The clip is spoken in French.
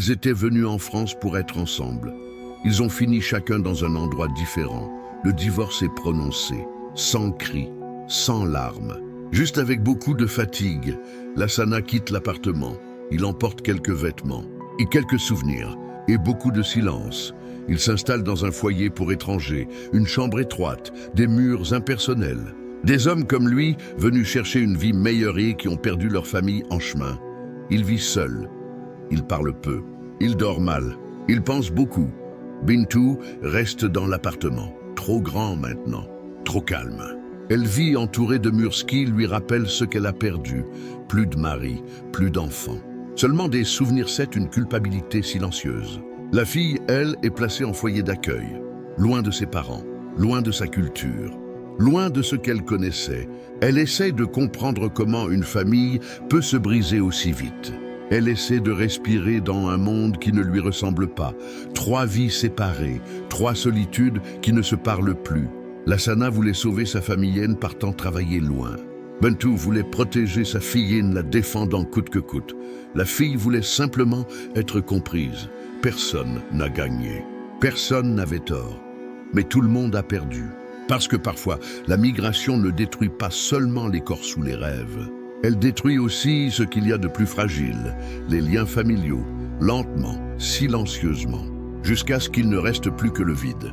Ils étaient venus en France pour être ensemble. Ils ont fini chacun dans un endroit différent. Le divorce est prononcé, sans cris, sans larmes. Juste avec beaucoup de fatigue, Lassana quitte l'appartement. Il emporte quelques vêtements et quelques souvenirs et beaucoup de silence. Il s'installe dans un foyer pour étrangers, une chambre étroite, des murs impersonnels. Des hommes comme lui, venus chercher une vie meilleure et qui ont perdu leur famille en chemin. Il vit seul. Il parle peu. Il dort mal. Il pense beaucoup. Bintou reste dans l'appartement. Trop grand maintenant. Trop calme. Elle vit entourée de murs qui lui rappellent ce qu'elle a perdu. Plus de mari, plus d'enfants. Seulement des souvenirs, c'est une culpabilité silencieuse. La fille, elle, est placée en foyer d'accueil. Loin de ses parents, loin de sa culture. Loin de ce qu'elle connaissait, elle essaie de comprendre comment une famille peut se briser aussi vite. Elle essaie de respirer dans un monde qui ne lui ressemble pas. 3 vies séparées, 3 solitudes qui ne se parlent plus. Lassana voulait sauver sa famillienne partant travailler loin. Bintou voulait protéger sa fillenne, la défendant coûte que coûte. La fille voulait simplement être comprise. Personne n'a gagné. Personne n'avait tort. Mais tout le monde a perdu. Parce que parfois, la migration ne détruit pas seulement les corps sous les rêves. Elle détruit aussi ce qu'il y a de plus fragile, les liens familiaux, lentement, silencieusement, jusqu'à ce qu'il ne reste plus que le vide.